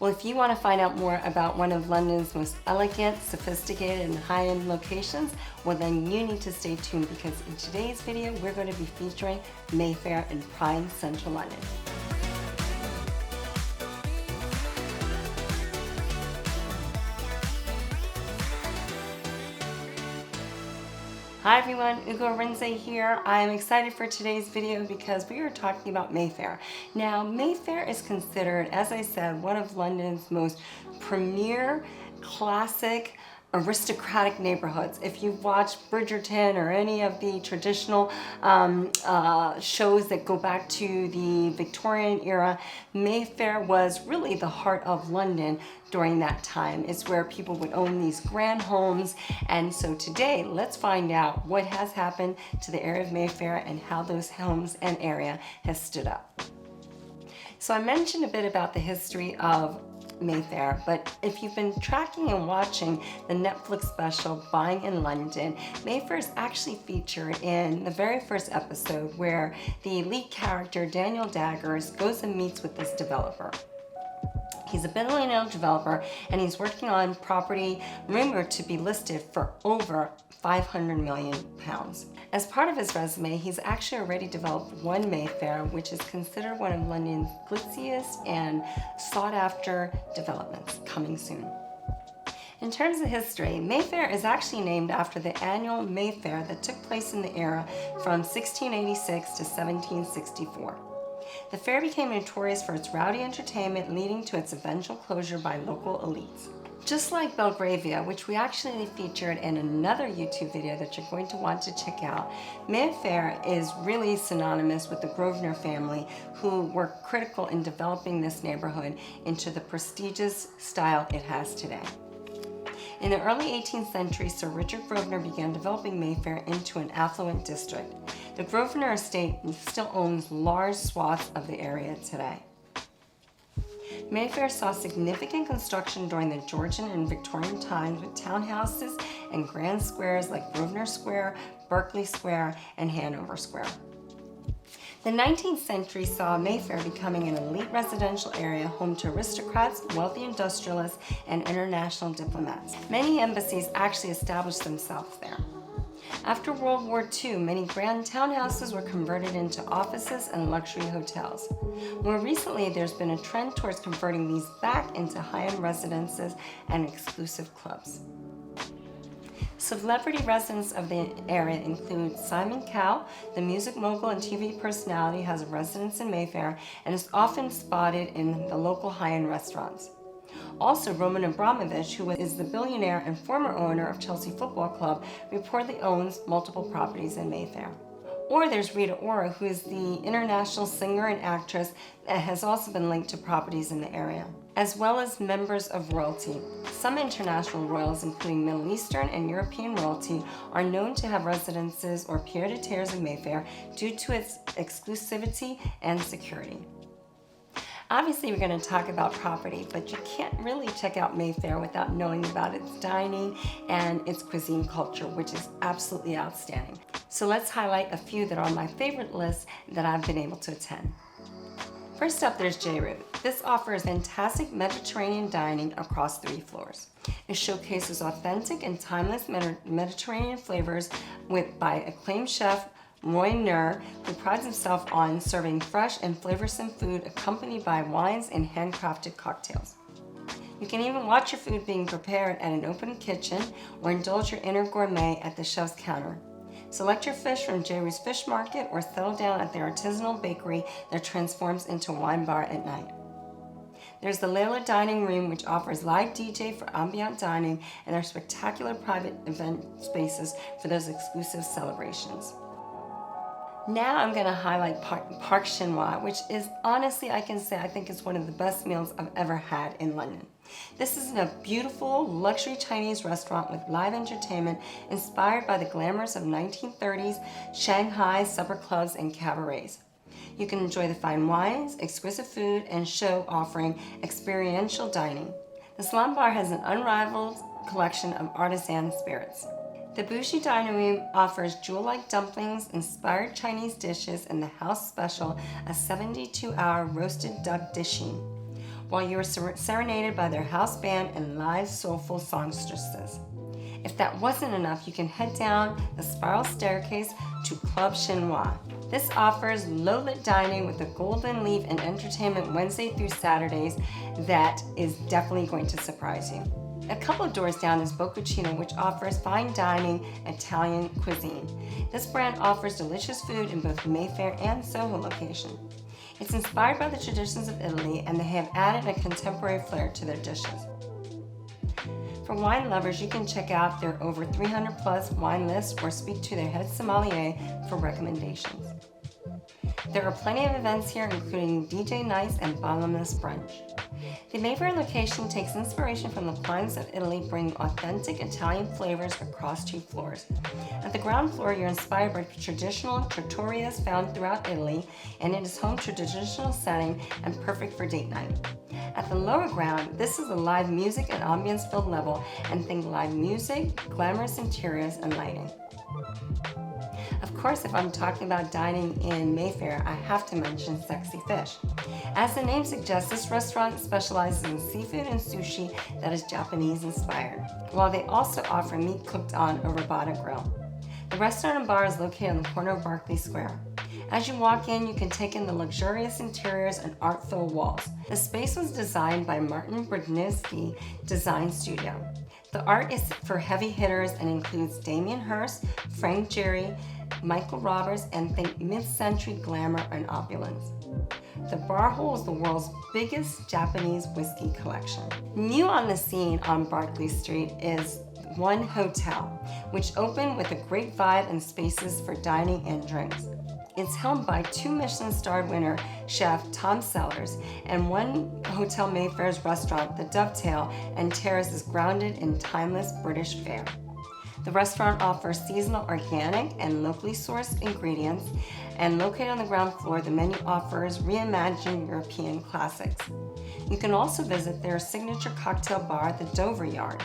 Well, if you want to find out more about one of London's most elegant, sophisticated, and high-end locations, well then you need to stay tuned, because in today's video we're going to be featuring Mayfair in prime central London. Hi everyone, Arinzeh here. I am excited for today's video because we are talking about Mayfair. Now, Mayfair is considered, as I said, one of London's most premier, classic, aristocratic neighborhoods. If you've watched Bridgerton or any of the traditional shows that go back to the Victorian era, Mayfair was really the heart of London during that time. It's where people would own these grand homes. And so today, let's find out what has happened to the area of Mayfair and how those homes and area has stood up. So I mentioned a bit about the history of Mayfair, but if you've been tracking and watching the Netflix special Buying in London, Mayfair is actually featured in the very first episode, where the lead character Daniel Daggers goes and meets with this developer. He's a billionaire developer and he's working on property rumored to be listed for over £500 million. As part of his resume, he's actually already developed one Mayfair, which is considered one of London's glitziest and sought-after developments, coming soon. In terms of history, Mayfair is actually named after the annual Mayfair that took place in the era from 1686 to 1764. The fair became notorious for its rowdy entertainment, leading to its eventual closure by local elites. Just like Belgravia, which we actually featured in another YouTube video that you're going to want to check out, Mayfair is really synonymous with the Grosvenor family, who were critical in developing this neighborhood into the prestigious style it has today. In the early 18th century, Sir Richard Grosvenor began developing Mayfair into an affluent district. The Grosvenor estate still owns large swaths of the area today. Mayfair saw significant construction during the Georgian and Victorian times, with townhouses and grand squares like Grosvenor Square, Berkeley Square, and Hanover Square. The 19th century saw Mayfair becoming an elite residential area, home to aristocrats, wealthy industrialists, and international diplomats. Many embassies actually established themselves there. After World War II, many grand townhouses were converted into offices and luxury hotels. More recently, there's been a trend towards converting these back into high-end residences and exclusive clubs. Celebrity residents of the area include Simon Cowell, the music mogul and TV personality, has a residence in Mayfair and is often spotted in the local high-end restaurants. Also, Roman Abramovich, who is the billionaire and former owner of Chelsea Football Club, reportedly owns multiple properties in Mayfair. Or there's Rita Ora, who is the international singer and actress that has also been linked to properties in the area, as well as members of royalty. Some international royals, including Middle Eastern and European royalty, are known to have residences or pied-à-terres in Mayfair due to its exclusivity and security. Obviously, we're going to talk about property, but you can't really check out Mayfair without knowing about its dining and its cuisine culture, which is absolutely outstanding. So let's highlight a few that are on my favorite list that I've been able to attend. First up, there's J Root. This offers fantastic Mediterranean dining across 3 floors. It showcases authentic and timeless Mediterranean flavors by acclaimed chef Roy Nur, who prides himself on serving fresh and flavorsome food accompanied by wines and handcrafted cocktails. You can even watch your food being prepared at an open kitchen or indulge your inner gourmet at the chef's counter. Select your fish from Jerry's Fish Market or settle down at their artisanal bakery that transforms into a wine bar at night. There's the Layla Dining Room, which offers live DJ for ambient dining, and their spectacular private event spaces for those exclusive celebrations. Now I'm going to highlight Park Chinois, which is honestly, I can say, I think it's one of the best meals I've ever had in London. This is a beautiful luxury Chinese restaurant with live entertainment inspired by the glamours of 1930s Shanghai supper clubs and cabarets. You can enjoy the fine wines, exquisite food, and show offering experiential dining. The Salon Bar has an unrivaled collection of artisan spirits. The Bougie Dining Room offers jewel-like dumplings, inspired Chinese dishes, and the house special, a 72-hour roasted duck dishing. while you are serenaded by their house band and live soulful songstresses. If that wasn't enough, you can head down the spiral staircase to Club Chinois. This offers low-lit dining with a golden leaf and entertainment Wednesday through Saturdays that is definitely going to surprise you. A couple of doors down is Boccucino, which offers fine dining Italian cuisine. This brand offers delicious food in both Mayfair and Soho location. It's inspired by the traditions of Italy, and they have added a contemporary flair to their dishes. For wine lovers, you can check out their over 300 plus wine list or speak to their head sommelier for recommendations. There are plenty of events here, including DJ nights and bottomless brunch. The Mayfair location takes inspiration from the climes of Italy, bringing authentic Italian flavors across 2 floors. At the ground floor, you're inspired by traditional trattorias found throughout Italy, and it is home to a traditional setting and perfect for date night. At the lower ground, this is a live music and ambience-filled level, and think live music, glamorous interiors, and lighting. Of course, if I'm talking about dining in Mayfair, I have to mention Sexy Fish. As the name suggests, this restaurant specializes in seafood and sushi that is Japanese inspired, while they also offer meat cooked on a robota grill. The restaurant and bar is located on the corner of Berkeley Square. As you walk in, you can take in the luxurious interiors and art-filled walls. The space was designed by Martin Brudzinski Design Studio. The art is for heavy hitters and includes Damien Hirst, Frank Gehry, Michael Roberts, and think mid-century glamour and opulence. The bar holds the world's biggest Japanese whiskey collection. New on the scene on Berkeley Street is One Hotel, which opened with a great vibe and spaces for dining and drinks. It's helmed by 2 Michelin-starred winner chef Tom Sellers, and One Hotel Mayfair's restaurant, The Dovetail and Terrace, is grounded in timeless British fare. The restaurant offers seasonal organic and locally sourced ingredients, and located on the ground floor, the menu offers reimagined European classics. You can also visit their signature cocktail bar, the Dover Yard.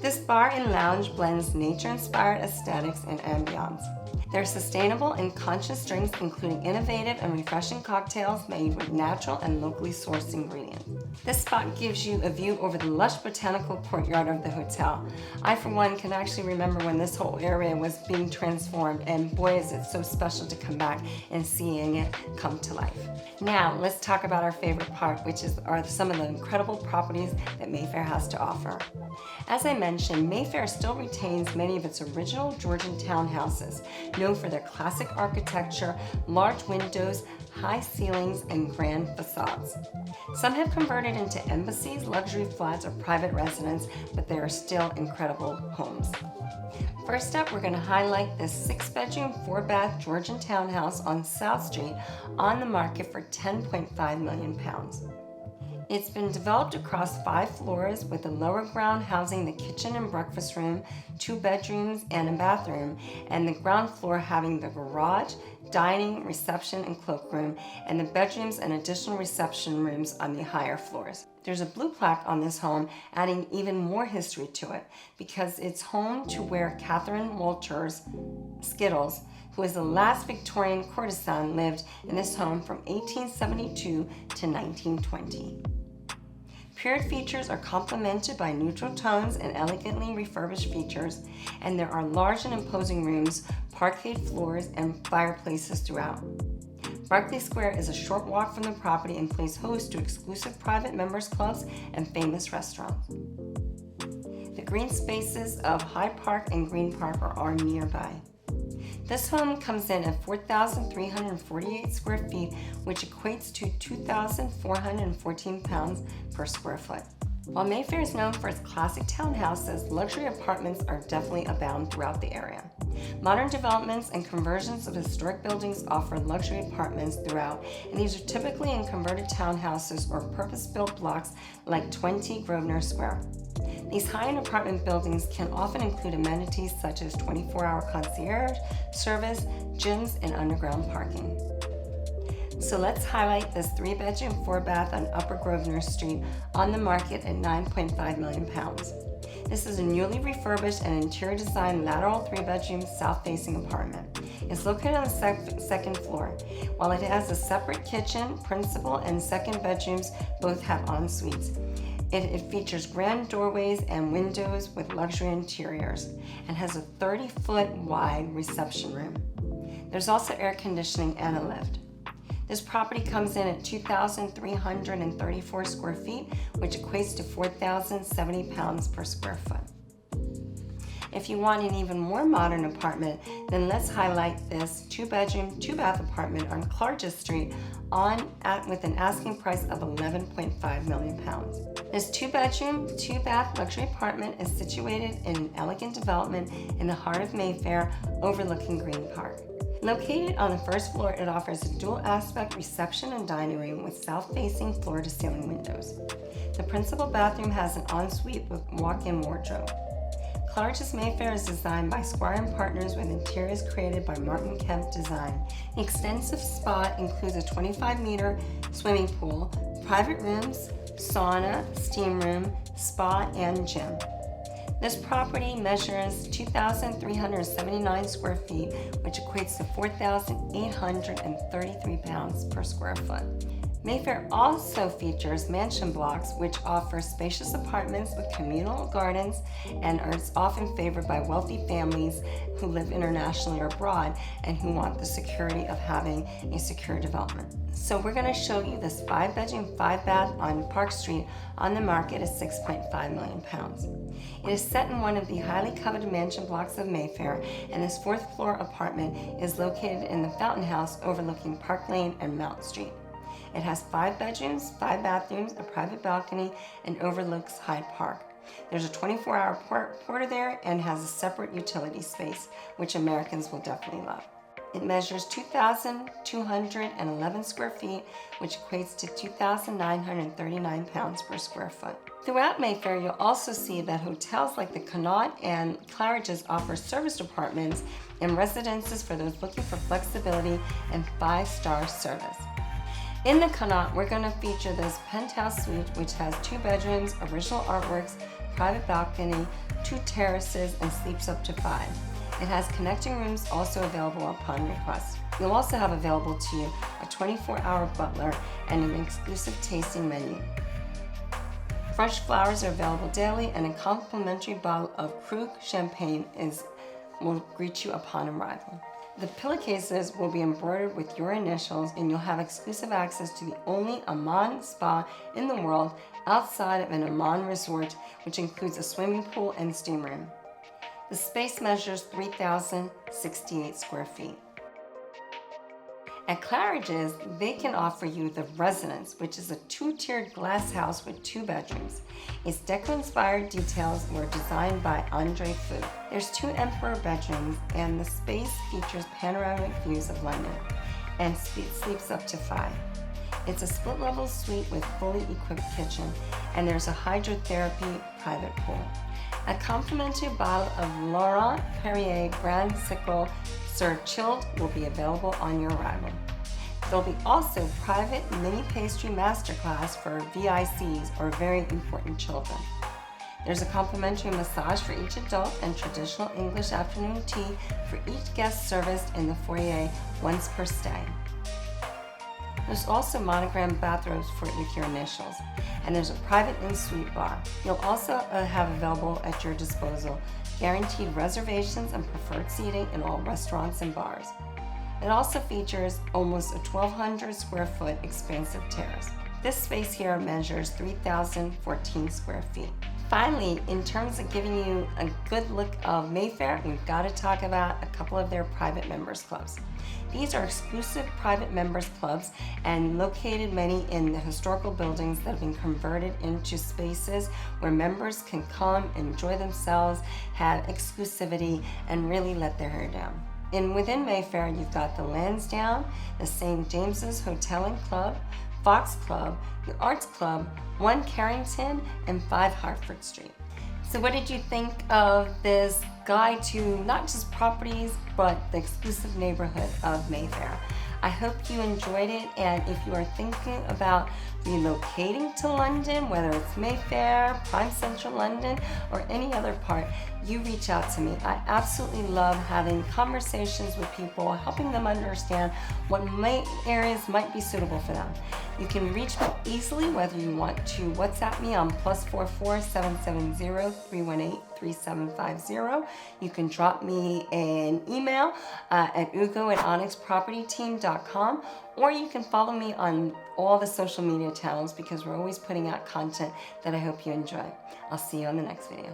This bar and lounge blends nature-inspired aesthetics and ambiance. They're sustainable and conscious drinks, including innovative and refreshing cocktails made with natural and locally sourced ingredients. This spot gives you a view over the lush botanical courtyard of the hotel. I, for one, can actually remember when this whole area was being transformed, and boy, is it so special to come back and seeing it come to life. Now, let's talk about our favorite part, which are some of the incredible properties that Mayfair has to offer. As I mentioned, Mayfair still retains many of its original Georgian townhouses, known for their classic architecture, large windows, high ceilings, and grand facades. Some have converted into embassies, luxury flats, or private residences, but they are still incredible homes. First up, we're going to highlight this 6-bedroom, 4-bath Georgian townhouse on South Street on the market for £10.5 million. It's been developed across 5 floors, with the lower ground housing the kitchen and breakfast room, 2 bedrooms and a bathroom, and the ground floor having the garage, dining, reception, and cloakroom, and the bedrooms and additional reception rooms on the higher floors. There's a blue plaque on this home, adding even more history to it, because it's home to where Catherine Walters Skittles, who was the last Victorian courtesan, lived in this home from 1872 to 1920. Period features are complemented by neutral tones and elegantly refurbished features, and there are large and imposing rooms, parquet floors, and fireplaces throughout. Berkeley Square is a short walk from the property and plays host to exclusive private members clubs and famous restaurants. The green spaces of Hyde Park and Green Park are nearby. This home comes in at 4,348 square feet, which equates to 2,414 pounds per square foot. While Mayfair is known for its classic townhouses, luxury apartments are definitely abound throughout the area. Modern developments and conversions of historic buildings offer luxury apartments throughout, and these are typically in converted townhouses or purpose-built blocks like 20 Grosvenor Square. These high-end apartment buildings can often include amenities such as 24-hour concierge service, gyms, and underground parking. So let's highlight this 3-bedroom, 4-bath on Upper Grosvenor Street on the market at £9.5 million. This is a newly refurbished and interior design lateral 3-bedroom south-facing apartment. It's located on the second floor. While it has a separate kitchen, principal and second bedrooms both have en-suites. It features grand doorways and windows with luxury interiors and has a 30-foot wide reception room. There's also air conditioning and a lift. This property comes in at 2,334 square feet, which equates to 4,070 pounds per square foot. If you want an even more modern apartment, then let's highlight this 2-bedroom, 2-bath apartment on Richest Street with an asking price of £11.5 million. This 2-bedroom, 2-bath luxury apartment is situated in an elegant development in the heart of Mayfair, overlooking Green Park. Located on the first floor, it offers a dual-aspect reception and dining room with south-facing floor-to-ceiling windows. The principal bathroom has an ensuite with walk-in wardrobe. Richest Mayfair is designed by Squire & Partners with interiors created by Martin Kemp Design. The extensive spa includes a 25-meter swimming pool, private rooms, sauna, steam room, spa, and gym. This property measures 2,379 square feet, which equates to 4,833 pounds per square foot. Mayfair also features mansion blocks, which offer spacious apartments with communal gardens and are often favored by wealthy families who live internationally or abroad and who want the security of having a secure development. So we're going to show you this 5-bedroom, 5-bath on Park Street on the market at £6.5 million. It is set in one of the highly coveted mansion blocks of Mayfair, and this 4th floor apartment is located in the Fountain House overlooking Park Lane and Mount Street. It has 5 bedrooms, 5 bathrooms, a private balcony, and overlooks Hyde Park. There's a 24-hour porter there and has a separate utility space, which Americans will definitely love. It measures 2,211 square feet, which equates to 2,939 pounds per square foot. Throughout Mayfair, you'll also see that hotels like the Connaught and Claridge's offer serviced apartments and residences for those looking for flexibility and 5-star service. In the Connaught, we're going to feature this penthouse suite, which has 2 bedrooms, original artworks, private balcony, 2 terraces, and sleeps up to 5. It has connecting rooms also available upon request. You'll also have available to you a 24-hour butler and an exclusive tasting menu. Fresh flowers are available daily, and a complimentary bottle of Krug champagne will greet you upon arrival. The pillowcases will be embroidered with your initials, and you'll have exclusive access to the only Aman spa in the world outside of an Aman resort, which includes a swimming pool and steam room. The space measures 3,068 square feet. At Claridge's, they can offer you the Residence, which is a 2-tiered glass house with 2 bedrooms. Its deco-inspired details were designed by Andre Fu. There's 2 emperor bedrooms, and the space features panoramic views of London and sleeps up to 5. It's a split-level suite with fully equipped kitchen, and there's a hydrotherapy private pool. A complimentary bottle of Laurent Perrier Grand Sickle served chilled will be available on your arrival. There'll be also private mini pastry masterclass for VICs or very important children. There's a complimentary massage for each adult and traditional English afternoon tea for each guest serviced in the foyer once per stay. There's also monogrammed bathrobes with your initials, and there's a private in-suite bar. You'll also have available at your disposal guaranteed reservations and preferred seating in all restaurants and bars. It also features almost a 1,200 square foot expansive terrace. This space here measures 3,014 square feet. Finally, in terms of giving you a good look of Mayfair, we've got to talk about a couple of their private members clubs. These are exclusive private members clubs and located many in the historical buildings that have been converted into spaces where members can come, enjoy themselves, have exclusivity, and really let their hair down. And within Mayfair, you've got the Lansdowne, the St. James's Hotel and Club, Fox Club, the Arts Club, 1 Carrington, and 5 Hartford Street. So what did you think of this guide to not just properties, but the exclusive neighborhood of Mayfair? I hope you enjoyed it, and if you are thinking about relocating to London, whether it's Mayfair, Prime Central London, or any other part, you reach out to me. I absolutely love having conversations with people, helping them understand what areas might be suitable for them. You can reach me easily, whether you want to WhatsApp me on +44 770 318 3750. You can drop me an email at ugo@onyxpropertyteam.com, or you can follow me on all the social media channels because we're always putting out content that I hope you enjoy. I'll see you on the next video.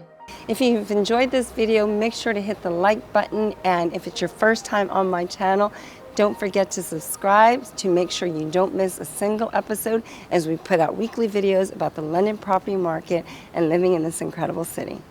If you've enjoyed this video, make sure to hit the like button, and if it's your first time on my channel, don't forget to subscribe to make sure you don't miss a single episode as we put out weekly videos about the London property market and living in this incredible city.